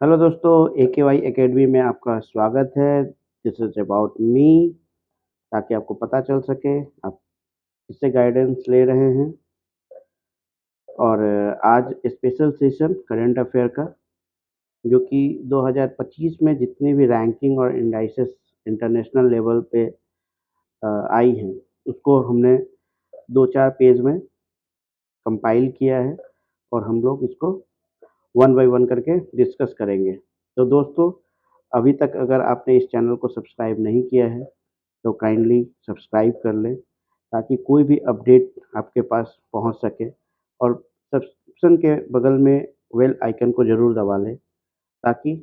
Hello दोस्तों, AKY academy में आपका स्वागत है। दिस इज़ अबाउट मी, ताकि आपको पता चल सके आप किससे गाइडेंस ले रहे हैं। और आज स्पेशल सेशन करंट अफेयर का, जो कि 2025 में जितनी भी रैंकिंग और इंडाइसेस इंटरनेशनल लेवल पे आई हैं, उसको हमने 2-4 पेज में कंपाइल किया है और हम लोग इसको वन बाय वन करके डिस्कस करेंगे। तो दोस्तों, अभी तक अगर आपने इस चैनल को सब्सक्राइब नहीं किया है तो काइंडली सब्सक्राइब कर लें, ताकि कोई भी अपडेट आपके पास पहुंच सके। और सब्सक्रिप्शन के बगल में बेल आइकन को ज़रूर दबा लें, ताकि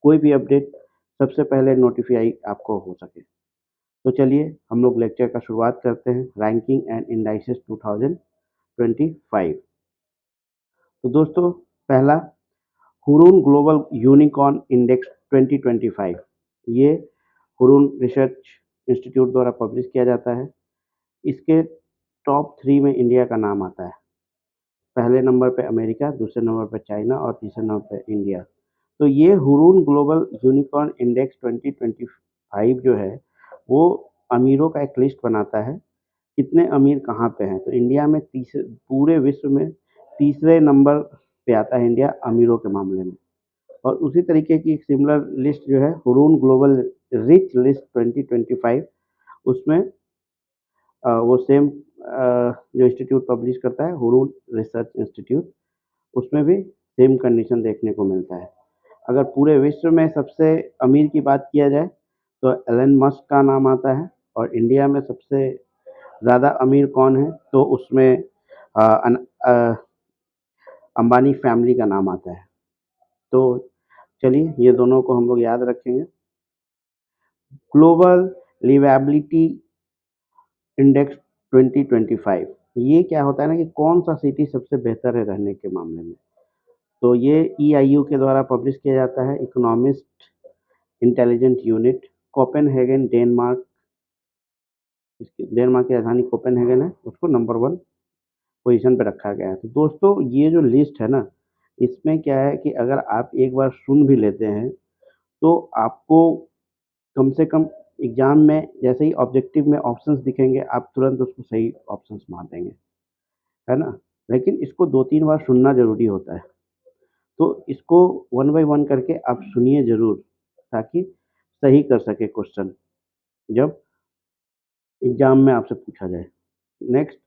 कोई भी अपडेट सबसे पहले नोटिफाई आपको हो सके। तो चलिए हम लोग लेक्चर का शुरुआत करते हैं। Ranking and indices 2025। तो दोस्तों, पहला हुरून ग्लोबल यूनिकॉर्न इंडेक्स 2025। ये हुरून रिसर्च इंस्टीट्यूट द्वारा पब्लिश किया जाता है। इसके टॉप 3 में इंडिया का नाम आता है। पहले नंबर पे अमेरिका, दूसरे नंबर पे चाइना और तीसरे नंबर पे इंडिया। तो ये हुरून ग्लोबल यूनिकॉर्न इंडेक्स 2025 जो है, वो अमीरों का एक लिस्ट बनाता है, कितने अमीर कहाँ पे हैं। तो इंडिया में पूरे विश्व में तीसरे नंबर पे आता है इंडिया अमीरों के मामले में। और उसी तरीके की एक सिमिलर लिस्ट जो है हुरून ग्लोबल रिच लिस्ट 2025, उसमें वो सेम जो इंस्टीट्यूट पब्लिश करता है, हुरून रिसर्च इंस्टीट्यूट, उसमें भी सेम कंडीशन देखने को मिलता है। अगर पूरे विश्व में सबसे अमीर की बात किया जाए तो एलन मस्क का नाम आता है। और इंडिया में सबसे ज़्यादा अमीर कौन है, तो उसमें अंबानी फैमिली का नाम आता है। तो चलिए ये दोनों को हम लोग याद रखेंगे। ग्लोबल लिवेबिलिटी इंडेक्स 2025, ये क्या होता है ना, कि कौन सा सिटी सबसे बेहतर है रहने के मामले में। तो ये EIU के द्वारा पब्लिश किया जाता है, economist intelligent unit, Copenhagen Denmark. Denmark की राजधानी कोपेनहेगन है, उसको नंबर 1 पोजीशन पे रखा गया है। तो दोस्तों, ये जो लिस्ट है ना, इसमें क्या है कि अगर आप एक बार सुन भी लेते हैं तो आपको कम से कम एग्जाम में जैसे ही ऑब्जेक्टिव में ऑप्शंस दिखेंगे, आप तुरंत उसको सही ऑप्शंस मार देंगे, है ना। लेकिन इसको 2-3 बार सुनना ज़रूरी होता है। तो इसको वन बाय वन करके आप सुनिए ज़रूर, ताकि सही कर सके क्वेश्चन जब एग्जाम में आपसे पूछा जाए। Next,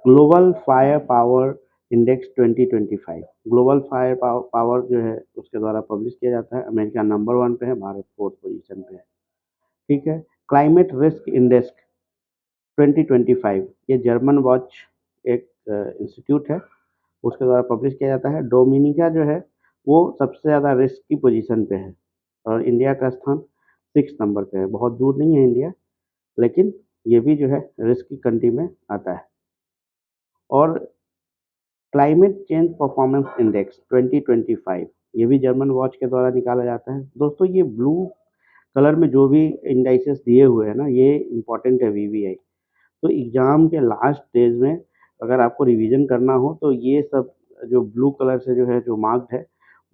global fire power index 2025। Global fire power जो है उसके द्वारा पब्लिश किया जाता है। अमेरिका नंबर 1 पे है, भारत 4th पोजीशन पे है। ठीक है। क्लाइमेट रिस्क इंडेक्स 2025, ये जर्मन वॉच एक इंस्टीट्यूट है, उसके द्वारा पब्लिश किया जाता है। डोमिनिका जो है वो सबसे ज़्यादा रिस्क की पोजीशन पे है, और इंडिया का स्थान 6 नंबर पे है। बहुत दूर नहीं है इंडिया, लेकिन ये भी जो है रिस्क की कंट्री में आता है। और क्लाइमेट चेंज परफॉर्मेंस इंडेक्स 2025, ये भी जर्मन वॉच के द्वारा निकाला जाता है। दोस्तों, ये ब्लू कलर में जो भी इंडाइसेस दिए हुए हैं ना, ये इंपॉर्टेंट है VVI। तो एग्ज़ाम के लास्ट डेज में अगर आपको रिवीजन करना हो तो ये सब जो ब्लू कलर से जो है जो मार्क्ड है,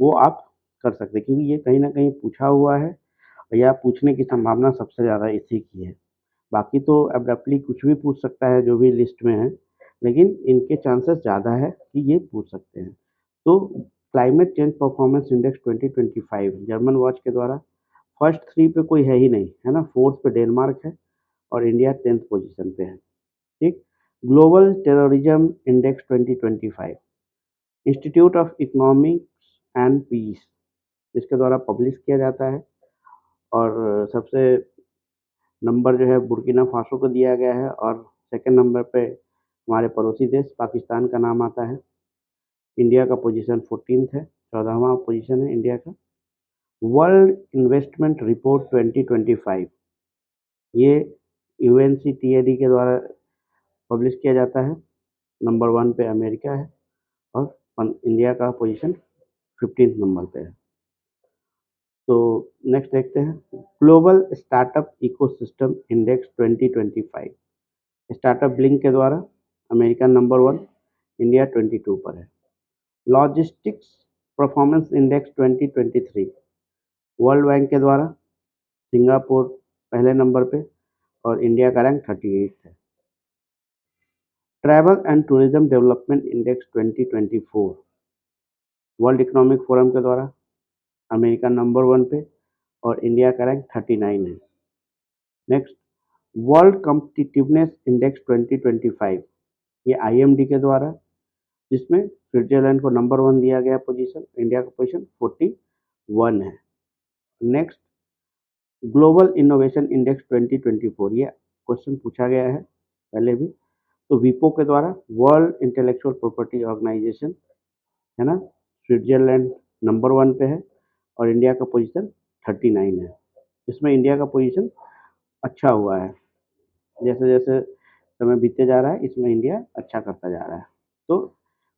वो आप कर सकते हैं, क्योंकि ये कहीं न कहीं पूछा हुआ है या पूछने की संभावना सबसे ज़्यादा इसी की है। बाकी तो एब्रप्टली कुछ भी पूछ सकता है जो भी लिस्ट में है, लेकिन इनके चांसेस ज़्यादा है कि ये पूछ सकते हैं। तो climate change performance index 2025 German watch के द्वारा फर्स्ट 3 पे कोई है ही नहीं, है ना। 4th पे डेनमार्क है और इंडिया 10th पोजीशन पे है। ठीक। Global terrorism index 2025, institute of economics and peace, इसके द्वारा पब्लिश किया जाता है। और सबसे नंबर जो है बुर्किना फासो को दिया गया है, और सेकंड नंबर पे हमारे पड़ोसी देश पाकिस्तान का नाम आता है। इंडिया का पोजीशन 14th है, 14वां पोजीशन है इंडिया का। वर्ल्ड इन्वेस्टमेंट रिपोर्ट 2025, ये UNCTAD के द्वारा पब्लिश किया जाता है। नंबर 1 पे अमेरिका है, और इंडिया का पोजीशन 15th नंबर पे है। तो नेक्स्ट देखते हैं, global startup ecosystem index 2025, startup blink के द्वारा। अमेरिका नंबर 1, इंडिया 22 पर है। Logistics performance index 2023 world bank के द्वारा सिंगापुर पहले नंबर पे और इंडिया का रैंक 38 है। Travel and tourism development index 2024 world economic forum के द्वारा अमेरिका नंबर 1 पे और इंडिया का रैंक 39 है। नेक्स्ट, वर्ल्ड कॉम्पिटिटिवनेस इंडेक्स 2025 ये आईएमडी के द्वारा, जिसमें स्विट्जरलैंड को नंबर 1 दिया गया पोजीशन, इंडिया का पोजीशन 41 है। नेक्स्ट, ग्लोबल इनोवेशन इंडेक्स 2024 ये क्वेश्चन पूछा गया है पहले भी, तो विपो के द्वारा वर्ल्ड इंटेलेक्चुअल प्रॉपर्टी ऑर्गेनाइजेशन है ना, स्विट्जरलैंड नंबर 1 पे है और इंडिया का पोजीशन 39 है। इसमें इंडिया का पोजीशन अच्छा हुआ है, जैसे जैसे समय बीतते जा रहा है इसमें इंडिया अच्छा करता जा रहा है। तो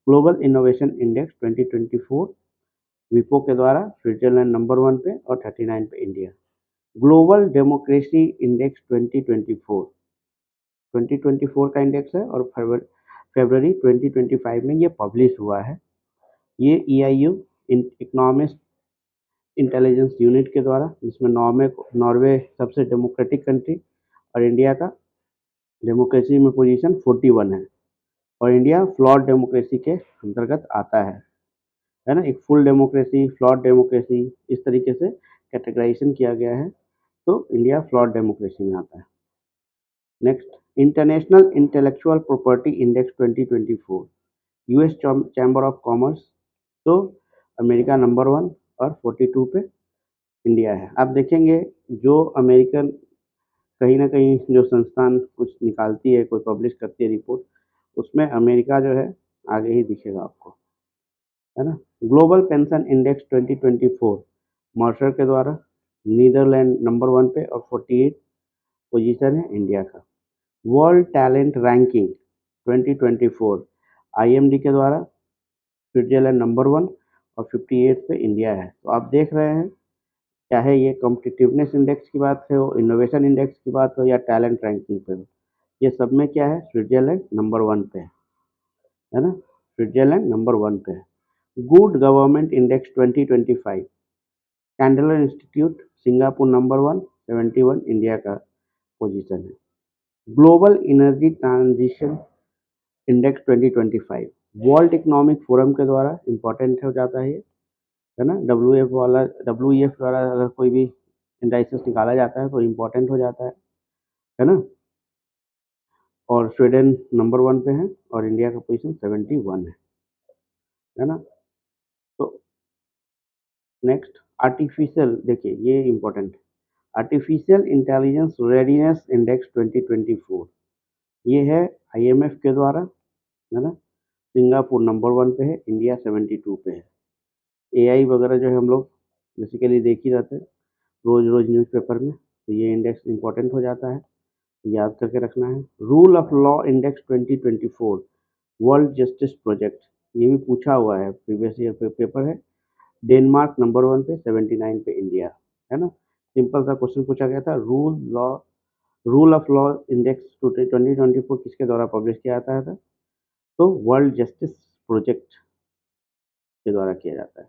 ग्लोबल इनोवेशन इंडेक्स 2024 विपो के द्वारा स्विट्जरलैंड नंबर 1 पे और 39 पे इंडिया। ग्लोबल डेमोक्रेसी इंडेक्स 2024 का इंडेक्स है और फरवरी 2025 में ये पब्लिश हुआ है। ये EIU इकोनॉमिस्ट इंटेलिजेंस यूनिट के द्वारा, जिसमें नॉर्वे सबसे डेमोक्रेटिक कंट्री और इंडिया का डेमोक्रेसी में पोजीशन 41 है और इंडिया फ्लॉड डेमोक्रेसी के अंतर्गत आता है ना। एक फुल डेमोक्रेसी, फ्लॉड डेमोक्रेसी, इस तरीके से कैटेगराइजेशन किया गया है, तो इंडिया फ्लॉड डेमोक्रेसी में आता है। Next, international intellectual property index 2024 US chamber of commerce, तो अमेरिका नंबर 1 और 42 पे इंडिया है। आप देखेंगे जो अमेरिकन कहीं ना कहीं जो संस्थान कुछ निकालती है, कोई पब्लिश करती है रिपोर्ट, उसमें अमेरिका जो है आगे ही दिखेगा आपको, है ना। ग्लोबल पेंशन इंडेक्स 2024 मर्सर के द्वारा नीदरलैंड नंबर 1 पे और 48 पोजीशन है इंडिया का। वर्ल्ड टैलेंट रैंकिंग 2024 आईएमडी के द्वारा स्विट्जरलैंड नंबर 1 और 58 पे इंडिया है। तो आप देख रहे हैं, चाहे ये कॉम्पिटिटिवनेस इंडेक्स की बात हो, इनोवेशन इंडेक्स की बात हो या टैलेंट रैंकिंग पे हो, ये सब में क्या है, स्विट्जरलैंड नंबर 1 पे है ना, स्विट्जरलैंड नंबर 1 पे है। Good government index 2025 Chandler institute Singapore number 1 71 India का पोजीशन है। Global energy transition index 2025 world economic forum के द्वारा इम्पोर्टेंट हो जाता है ना। WEF द्वारा अगर कोई भी इंडाइसेस निकाला जाता है तो इम्पोर्टेंट हो जाता है ना। और स्वीडन नंबर 1 पे है और इंडिया का पोजीशन 71 है ना। तो नेक्स्ट, आर्टिफिशियल, देखिए ये इम्पोर्टेंट है, आर्टिफिशियल इंटेलिजेंस रेडीनेस इंडेक्स 2024 ये है IMF के द्वारा, है ना। सिंगापुर नंबर 1 पे है, इंडिया 72 पे है। AI वगैरह जो है हम लोग बेसिकली देख ही रहते हैं रोज रोज न्यूज़पेपर में, तो ये इंडेक्स इम्पोर्टेंट हो जाता है, तो याद करके रखना है। Rule of law index 2024 world justice project, ये भी पूछा हुआ है, प्रीवियस ईयर पेपर है। डेनमार्क नंबर 1 पे 79 पे इंडिया, है ना। सिंपल सा क्वेश्चन पूछा गया था, रूल ऑफ लॉ इंडेक्स 2024 किसके द्वारा पब्लिश किया जाता था, तो वर्ल्ड जस्टिस प्रोजेक्ट के द्वारा किया जाता है।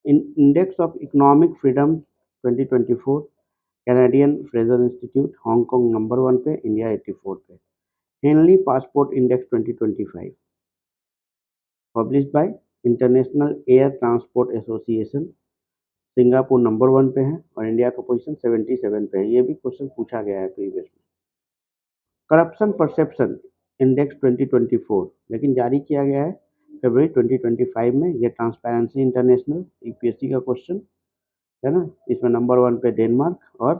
Index of economic freedom 2024 Canadian Fraser institute Hong Kong number 1 पे, इंडिया 84 पे। Henley passport index 2025 publish by international air transport association, Singapore number 1 पे है और इंडिया का पोजीशन 77 पे है। ये भी क्वेश्चन पूछा गया है प्रीवियस में। करप्शन परसेप्शन इंडेक्स 2024 लेकिन जारी किया गया है फरवरी 2025 में। ये ट्रांसपेरेंसी इंटरनेशनल यूपीएससी का क्वेश्चन है ना। इसमें नंबर 1 पे डेनमार्क और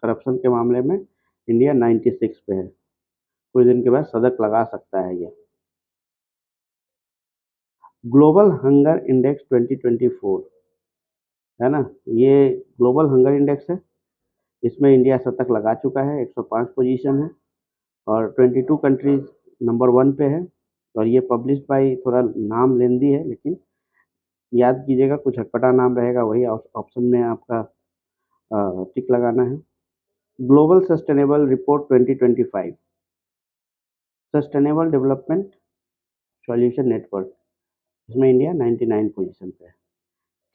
करप्शन के मामले में इंडिया 96 पे है। कुछ दिन के बाद सदक लगा सकता है ये। ग्लोबल हंगर इंडेक्स 2024 है ना, ये ग्लोबल हंगर इंडेक्स है, इसमें इंडिया शतक लगा चुका है, 105 पोजीशन है और 22 कंट्रीज नंबर 1 पे है। और ये पब्लिश बाय, थोड़ा नाम लेंदी है लेकिन याद कीजिएगा, कुछ अटपटा नाम रहेगा, वही ऑप्शन में आपका टिक लगाना है। Global sustainable report 2025 sustainable development solution network, इसमें इंडिया 99 पोजीशन पे है।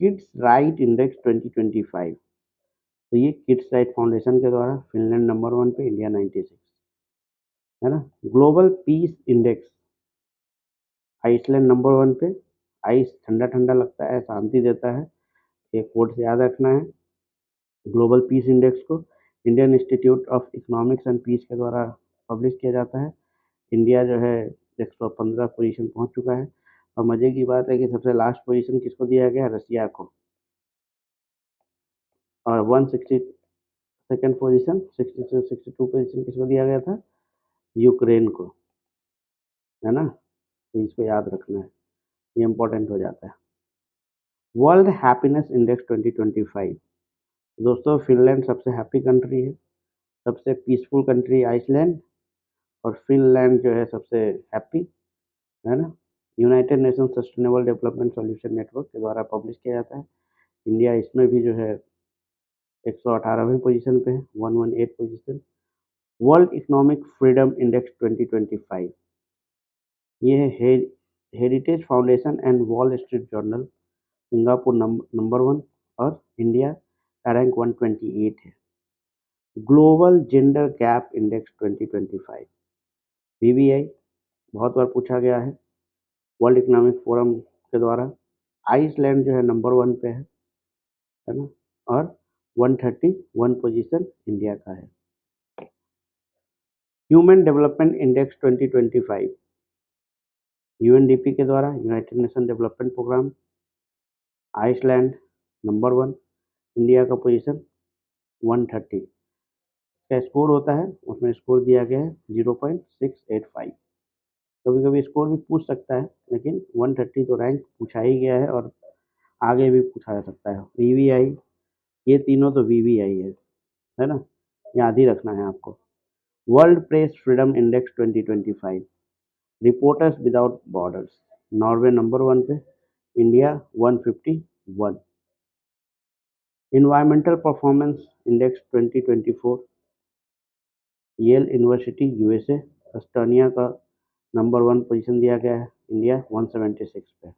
किड्स राइट इंडेक्स 2025, तो ये किड्स राइट फाउंडेशन के द्वारा फिनलैंड नंबर 1 पे, इंडिया 96, है ना। Global peace index Iceland number 1 पे। आइस ठंडा ठंडा लगता है, शांति देता है, ये कोड से याद रखना है। ग्लोबल पीस इंडेक्स को Indian institute of economics and peace के द्वारा पब्लिश किया जाता है। इंडिया जो है 115 पोजीशन पहुंच चुका है, और मजे की बात है कि सबसे लास्ट पोजीशन किसको दिया गया, रसिया को। और 162nd पोजीशन, 62 पोजीशन किसको दिया गया था, यूक्रेन को, है ना। तो इसको याद रखना है, ये इंपॉर्टेंट हो जाता है। वर्ल्ड हैप्पीनेस इंडेक्स 2025, दोस्तों फिनलैंड सबसे हैप्पी कंट्री है, सबसे पीसफुल कंट्री आइसलैंड, और फिनलैंड जो है सबसे हैप्पी, है ना। United nation sustainable development solution network के द्वारा पब्लिश किया जाता है। इंडिया इसमें भी जो है 118वीं पोजीशन पे है, 118 position. World economic freedom index 2025, ये है heritage foundation and wall street journal, Singapore number 1, और इंडिया का रैंक 128 है। Global gender gap index 2025, BBI, बहुत बार पूछा गया है, वर्ल्ड इकोनॉमिक फोरम के द्वारा। आइसलैंड जो है नंबर 1 पे है ना, और 131 पोजीशन इंडिया का है। ह्यूमन डेवलपमेंट इंडेक्स 2025, यूएनडीपी के द्वारा, United Nation development programme. Iceland number 1, India का पोजीशन 130 का स्कोर होता है, उसमें स्कोर दिया गया है 0.685। कभी कभी स्कोर भी पूछ सकता है, लेकिन 130 तो रैंक पूछा ही गया है, और आगे भी पूछा जा सकता है। वीवीआई, ये तीनों तो वीवीआई है ना, याद ही रखना है आपको। World press freedom index 2025, reporters without borders, Norway number 1 पे, India 151। Environmental performance index 2024, Yale university USA, Estonia का नंबर 1 पोजीशन दिया गया है, इंडिया 176 पे।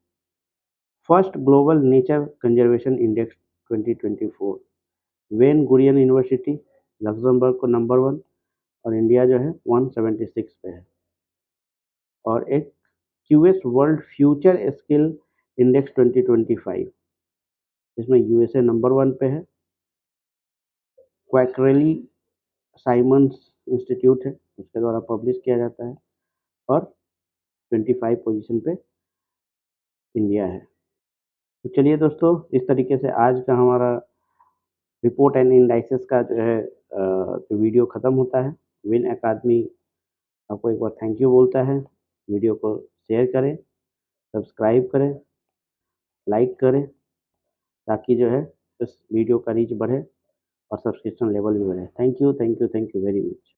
First global nature conservation index 2024, Ben Gurion university Luxembourg को नंबर 1, और इंडिया जो है 176 पे है। और एक QS world future skill index 2025, इसमें यूएसए नंबर 1 पे है, क्वैकरेली साइमंस इंस्टीट्यूट है, उसके द्वारा पब्लिश किया जाता है, और 25 पोजीशन पे इंडिया है। तो चलिए दोस्तों, इस तरीके से आज का हमारा रिपोर्ट एंड इंडाइसेस का जो है जो वीडियो ख़त्म होता है। विन अकादमी आपको एक बार थैंक यू बोलता है। वीडियो को शेयर करें, सब्सक्राइब करें, लाइक करें, ताकि जो है इस वीडियो का रीच बढ़े और सब्सक्रिप्शन लेवल भी बढ़े। Thank you, thank you, thank you very much.